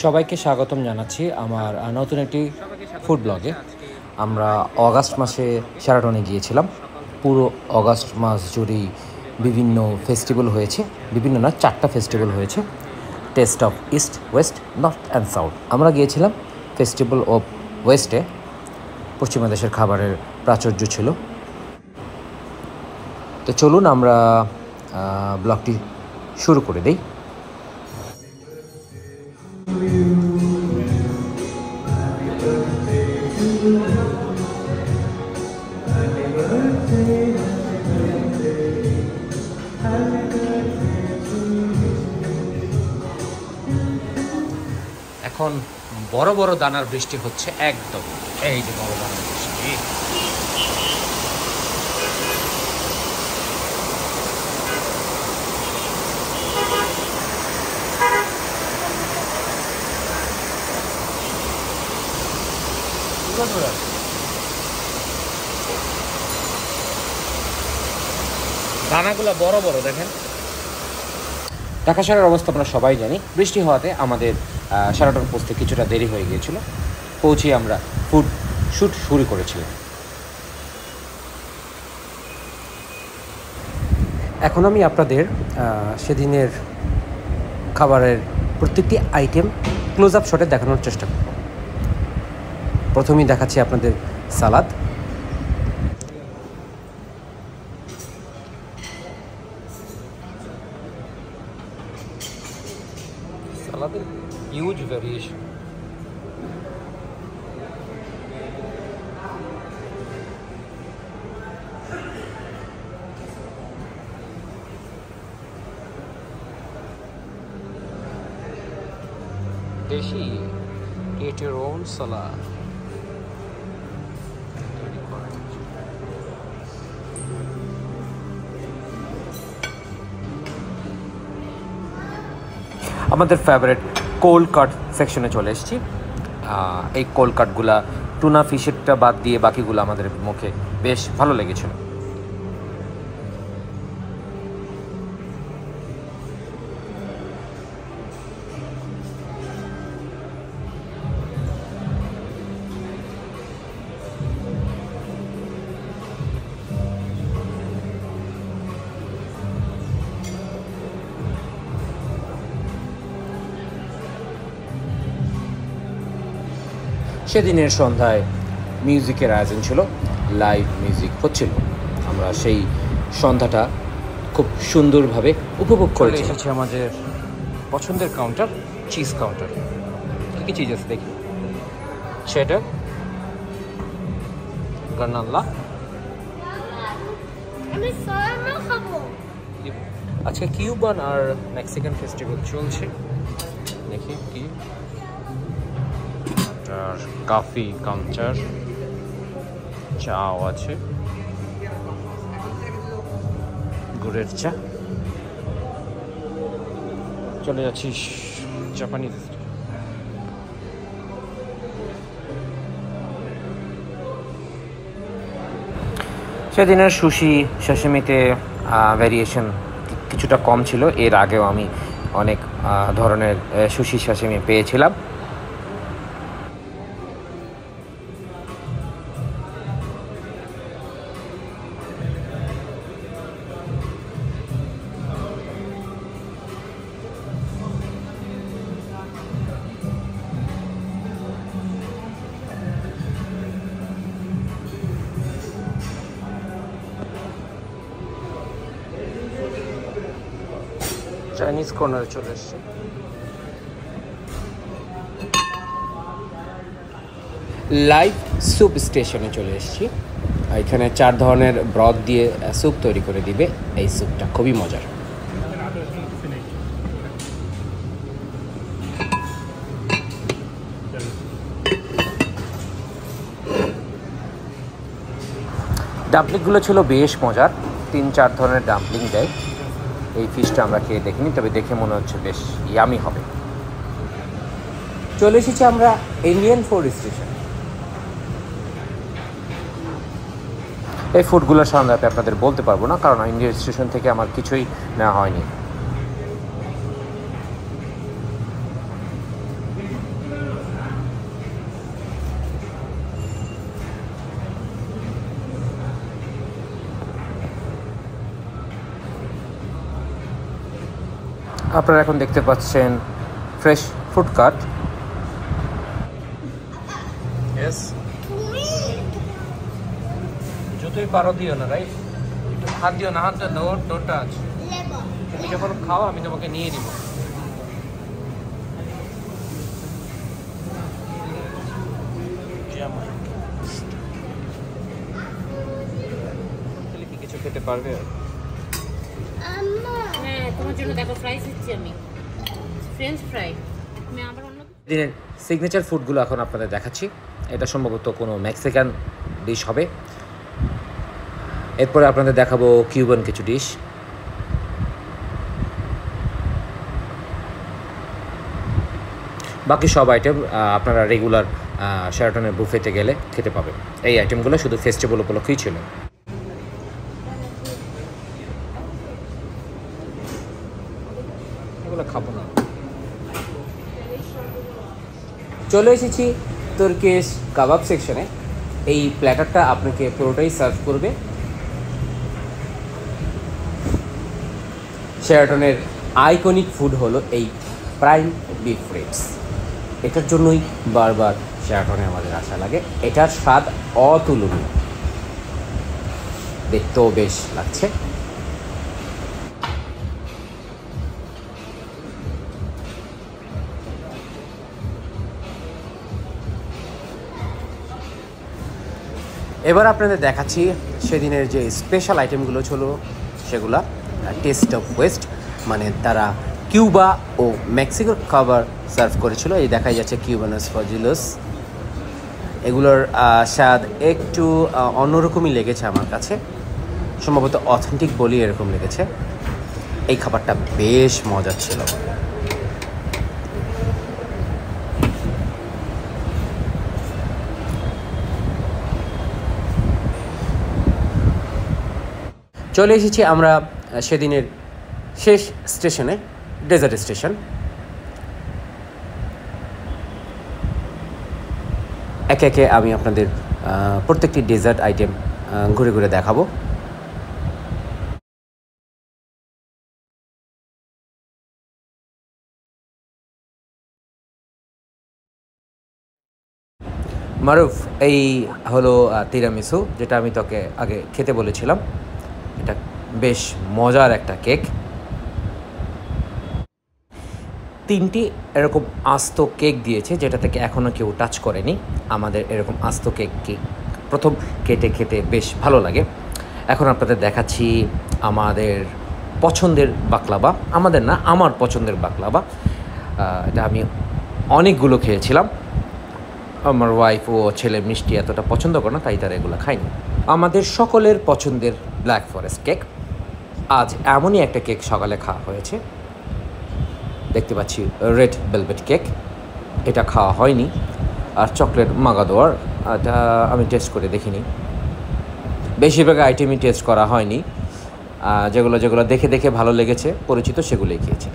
সবাইকে স্বাগতম জানাচ্ছি আমার নতুন একটি ফুড ব্লগে। আমরা অগাস্ট মাসে শেরাটনে গিয়েছিলাম। পুরো অগাস্ট মাস জুড়েই বিভিন্ন ফেস্টিভ্যাল হয়েছে, বিভিন্ন না 4টা ফেস্টিভ্যাল হয়েছে। Test of east, West, north and south. আমরা গিয়েছিলাম ফেস্টিভ্যাল অফ ওয়েস্টে। পশ্চিমা দেশের খাবারের প্রাচুর্য ছিল। তো চলুন আমরা ব্লগটি শুরু করে দিই। এখন বড় বড় দানার বৃষ্টি হচ্ছে, একদম এই যে বড় দানার বৃষ্টি। দানাগুলো বড় বড় দেখেন। ঢাকা শহরের অবস্থা আমরা সবাই জানি। বৃষ্টি হওয়াতে আমাদের শেরাটন পৌঁছতে কিছুটা দেরি হয়ে গিয়েছিল। পৌঁছে আমরা ফুড শ্যুট শুরু করেছিলাম। এখন আমি আপনাদের সেদিনের খাবারের প্রত্যেকটি আইটেম ক্লোজ আপ শটে দেখানোর চেষ্টা করব। প্রথমেই দেখাচ্ছি আপনাদের সালাদ। সালাদের হিউজ ভ্যারিয়েশন। দেশি create your own salad। আমাদের ফেভারিট কোল্ড কাট সেকশনে চলে এসেছি। এই কোল্ড কাটগুলা টুনা ফিশেরটা বাদ দিয়ে বাকিগুলো আমাদের মুখে বেশ ভালো লেগেছিল। সেদিনের সন্ধ্যায় মিউজিকের আয়োজন ছিল, লাইভ মিউজিক হচ্ছিল। আমরা সেই সন্ধ্যাটা খুব সুন্দরভাবে উপভোগ করে এসেছি। আমাদের পছন্দের কাউন্টার, চিজ কাউন্টার। কী চিজ আছে দেখি। সেটা গার্নাল্লা। আজকে কিউবান আর মেক্সিকান ফেস্টিভ্যাল চলছে, দেখি কি। আর কফি কাউন্টার, চাও আছে, গুড়ের চা। চলে যাচ্ছি জাপানিজ। সেদিনের সুশি সাশিমিতে ভ্যারিয়েশন কিছুটা কম ছিল। এর আগেও আমি অনেক ধরনের সুশি সাশিমি পেয়েছিলাম। চাইনিজ কর্নারে চলে এসছে। লাইভ স্যুপ স্টেশনে চলে এসেছি। এখানে 4 ধরনের ব্রথ দিয়ে স্যুপ তৈরি করে দিবে। এই স্যুপটা খুবই মজার। ডাম্পলিংগুলো ছিল বেশ মজার। 3-4 ধরনের ডাম্পলিং দেয়। এই ফিশটা আমরা খেয়ে দেখিনি, তবে দেখে মনে হচ্ছে বেশ ইয়ামি হবে। চলে এসেছি আমরা ইন্ডিয়ান ফুড স্টেশন। এই ফুডগুলোর সম্বন্ধে আপনাদের বলতে পারবো না, কারণ ইন্ডিয়ান স্টেশন থেকে আমার কিছুই নেওয়া হয়নি। আপনারা এখন দেখতে পাচ্ছেন ফ্রেশ ফুড কার্ট। যতই পারো দিও না, রাইট? হাত দিও না, হাতটা নোটটা আছে। তুমি যখন খাও আমি তোমাকে নিয়ে দিব। কি কিছু খেতে পারবে? হ্যাঁ, তোমার জন্য দেখো ফ্রাইস দিচ্ছি আমি, ফ্রেঞ্চ ফ্রাই। আমি আবার অন্য দিনের সিগনেচার ফুডগুলো এখন আপনাদের দেখাচ্ছি। এটা সম্ভবত কোনো মেক্সিকান ডিশ হবে। এরপরে আপনাদের দেখাবো কিউবান কিছু ডিশ। বাকি সব আইটেম আপনারা রেগুলার শেরাটনের বুফেতে গেলে খেতে পাবেন। এই আইটেমগুলো শুধু ফেস্টিভ্যাল উপলক্ষেই ছিল। এগুলো খাবো না। চলে এসেছি তুর্কিশ কাবাব সেকশনে। এই প্ল্যাটারটা আপনাকে পুরোটাই সার্ভ করবে শেরাটনের আইকনিক ফুড হলো এই প্রাইম বিফ রিবস। এটার জন্যই বারবার শেরাটনে আমাদের আশা লাগে। এটার স্বাদ অতুলনীয়, দেখতেও বেশ লাগছে। এবার আপনাদের দেখাচ্ছি সেদিনের যে স্পেশাল আইটেমগুলো ছিল সেগুলা। টেস্ট অফ ওয়েস্ট, মানে তারা কিউবা ও মেক্সিকোর খাবার সার্ভ করেছিল। এই দেখাই যাচ্ছে কিউবানাস ফজিলোস। এগুলোর স্বাদ একটু অন্যরকমই লেগেছে আমার কাছে, সম্ভবত অথেন্টিক বলি এরকম লেগেছে। এই খাবারটা বেশ মজার ছিল। চলে এসেছি আমরা সেদিনের শেষ স্টেশনে, ডেজার্ট স্টেশন। একে একে আমি আপনাদের প্রত্যেকটি ডেজার্ট আইটেম ঘুরে ঘুরে দেখাবো। মারুফ, এই হলো তিরামিসু, যেটা আমি তোকে আগে খেতে বলেছিলাম। এটা বেশ মজার একটা কেক। 3টি এরকম আস্ত কেক দিয়েছে, যেটা থেকে এখনও কেউ টাচ করেনি। আমাদের এরকম আস্ত কেক প্রথম কেটে খেতে বেশ ভালো লাগে। এখন আপনাদের দেখাচ্ছি আমাদের পছন্দের বাকলাবা। আমাদের না, আমার পছন্দের বাকলাবা। এটা আমি অনেকগুলো খেয়েছিলাম। আমার ওয়াইফ ও ছেলে মিষ্টি এতটা পছন্দ করে না, তাই তারা এগুলো খায়নি। আমাদের সকলের পছন্দের ব্ল্যাক ফরেস্ট কেক। আজ এমনই একটা কেক সকালে খাওয়া হয়েছে, দেখতে পাচ্ছি রেড ভেলভেট কেক। এটা খাওয়া হয়নি। আর চকলেট মাগাদোয়ার, এটা আমি টেস্ট করে দেখিনি। বেশিরভাগ আইটেমই টেস্ট করা হয়নি। যেগুলো দেখে দেখে ভালো লেগেছে, পরিচিত, সেগুলোই খেয়েছি।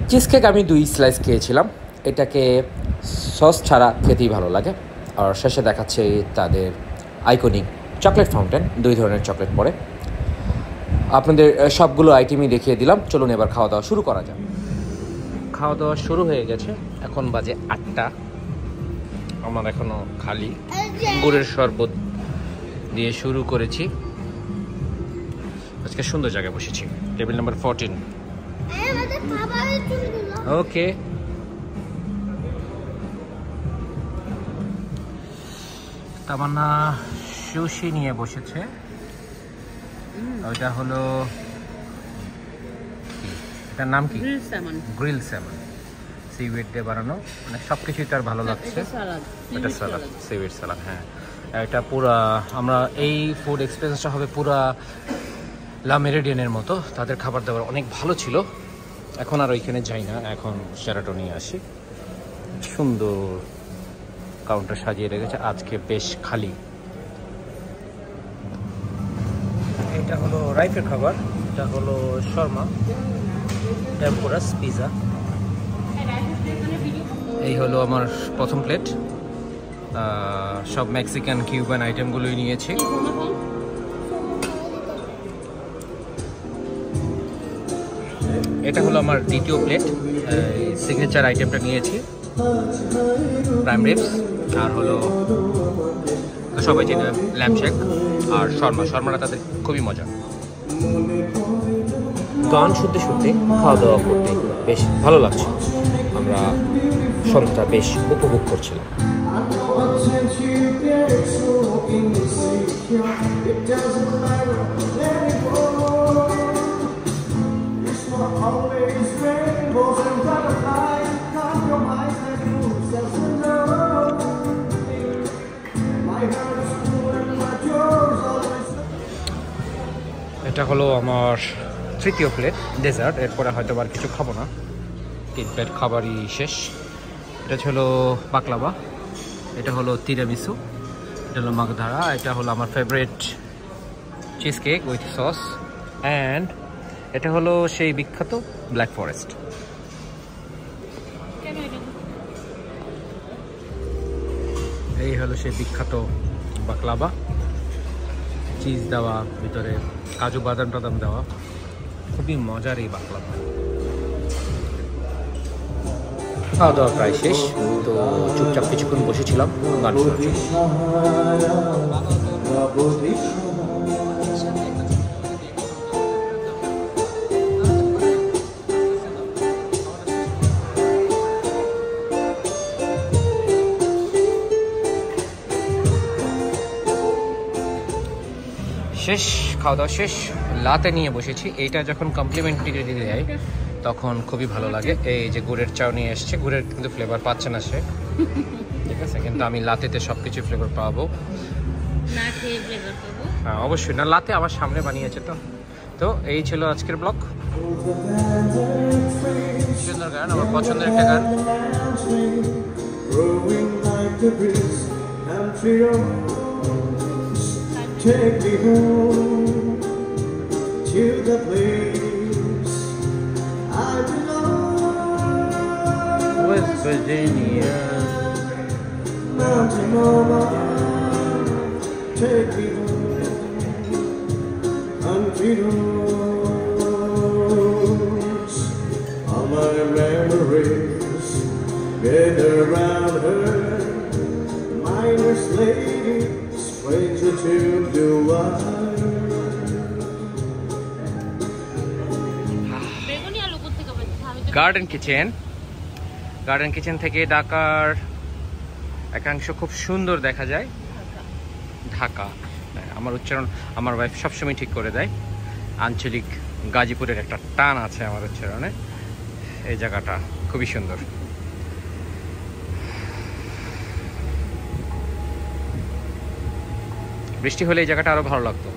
চিজ কেক আমি 2 স্লাইস খেয়েছিলাম। এটাকে সস ছাড়া খেতেই ভালো লাগে। আর শেষে দেখাচ্ছে তাদের আইকনিক চকলেট ফাউন্টেন। 2 ধরনের চকলেট পড়ে। আপনাদের সবগুলো আইটেমই দেখিয়ে দিলাম। চলুন এবার খাওয়া দাওয়া শুরু করা যাক। খাওয়া দাওয়া শুরু হয়ে গেছে। এখন বাজে 8টা। আমার এখনও খালি। গুড়ের শরবত দিয়ে শুরু করেছি। আজকে সুন্দর জায়গায় বসেছি, টেবিল নাম্বার 14। ওকে, তামান্না সুশি নিয়ে বসেছে। ওইটা হলো, এটার নাম কি? গ্রিল স্যামন, সিউইড দিয়ে বানানো। মানে সব কিছুই তার ভালো লাগছে। এটা সালাদ, সিউইড সালাদ। হ্যাঁ, এটা পুরা, আমরা এই ফুড এক্সপিরিয়েন্সটা হবে পুরা লা মেরিডিয়ানের মতো। তাদের খাবার দাবার অনেক ভালো ছিল। এখন আর ওইখানে যাই না, এখন শেরাটনে আসি। সুন্দর কাউন্টার সাজিয়ে রেখেছে, আজকে বেশ খালি। এটা হলো রাইফের খাবার। এটা হলো শর্মা, টেম্পুরাস, পিজা। এই হলো আমার প্রথম প্লেট। সব মেক্সিকান কিউবান আইটেমগুলোই নিয়েছি। এটা হলো আমার দ্বিতীয় প্লেট। সিগনেচার আইটেমটা নিয়েছি, প্রাইম রিবস, আর হলো সবাই চেনে ল্যাম্প শেক, আর শর্মাটা তাদের খুবই মজা। গান শুনতে শুনতে খাওয়া দাওয়া করতে বেশ ভালো লাগছে, আমরা সন্ধ্যাটা বেশ উপভোগ করছিলাম। এটা হলো আমার তৃতীয় প্লেট ডেজার্ট, এরপরে হয়তো আর কিছু খাবো না, 3 প্লেট খাবারই শেষ। এটা হলো বাকলাভা, এটা হলো তিরামিসু, এটা হলো মাগধারা, এটা হলো আমার favourite cheese cake with sauce, and এটা হলো সেই বিখ্যাত ব্ল্যাক ফরেস্ট। এই হলো সেই বিখ্যাত বাকলাভা, চিজ দেওয়া, ভিতরে কাজু বাদাম টাদাম দেওয়া, খুবই মজার এই বাকলাভা। খাওয়া দাওয়া প্রায় শেষ, তো চুপচাপ কিছুক্ষণ বসেছিলাম গান শুনছি। শেষ খাওয়া দাওয়া শেষ, লাতে নিয়ে বসেছি। এইটা যখন কমপ্লিমেন্টারি দিয়ে দেয় তখন খুবই ভালো লাগে। এই যে গুড়ের চাও নিয়ে এসছে, গুড়ের কিন্তু ফ্লেভার পাচ্ছে না সে, ঠিক আছে, কিন্তু আমি লাতেতে সব কিছু ফ্লেভার পাবো। হ্যাঁ অবশ্যই, না লাতে আমার সামনে বানিয়েছে। তো এই ছিল আজকের ব্লগ। সুন্দর গান, আমার পছন্দের একটা গান। Take me home to the place I belong, West Virginia, Mountain Mama. Take me home, country roads. All my memories gather around her, miner's lady, stranger to the wild. Garden kitchen থেকে ঢাকার একাংশ খুব সুন্দর দেখা যায়। ঢাকা, আমার উচ্চারণ আমার ওয়াইফ সবসময় ঠিক করে দেয়। আঞ্চলিক গাজীপুরের একটা টান আছে আমার উচ্চারণে। এই জায়গাটা খুবই সুন্দর। বৃষ্টি হলে এই জায়গাটা আরো ভালো লাগতো।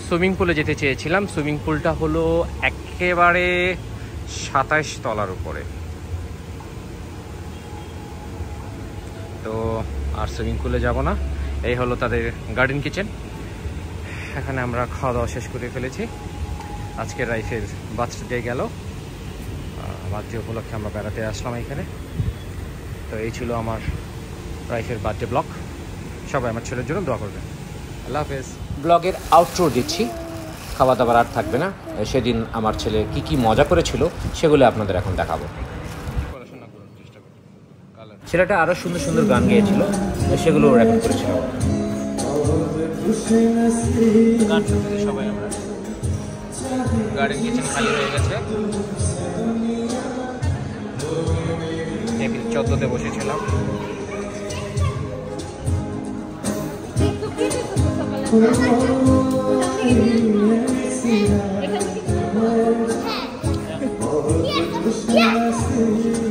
সুইমিং পুলে যেতে চেয়েছিলাম, সুইমিং পুলটা হলো একেবারে 27 তলার উপরে। তো আর সুইমিং পুলে যাব না। এই হলো তাদের গার্ডেন কিচেন। এখানে আমরা খাওয়া দাওয়া শেষ করে ফেলেছি। আজকে রাইফের বার্থডে গেল, বার্থডে উপলক্ষে আমরা বেড়াতে আসলাম এখানে। তো এই ছিল আমার রাইফের বার্থডে ব্লগ। সবাই আমার ছেলের জন্য দোয়া করবেন। আল্লাহ হাফেজ। ব্লগের আউটরো দিচ্ছি, খাওয়া দাওয়ার আর থাকবে না। সেদিন আমার ছেলে কি কি মজা করেছিল সেগুলো আপনাদের এখন দেখাবো। ছেলেটা আরও সুন্দর সুন্দর গান গেয়েছিল, সেগুলো রেকর্ড করেছিল। গান শুনতে সবাই আমরা গার্ডেন কিচেন খালি হয়ে গেছে। টেবিল 14তে বসেছিলাম। Yes.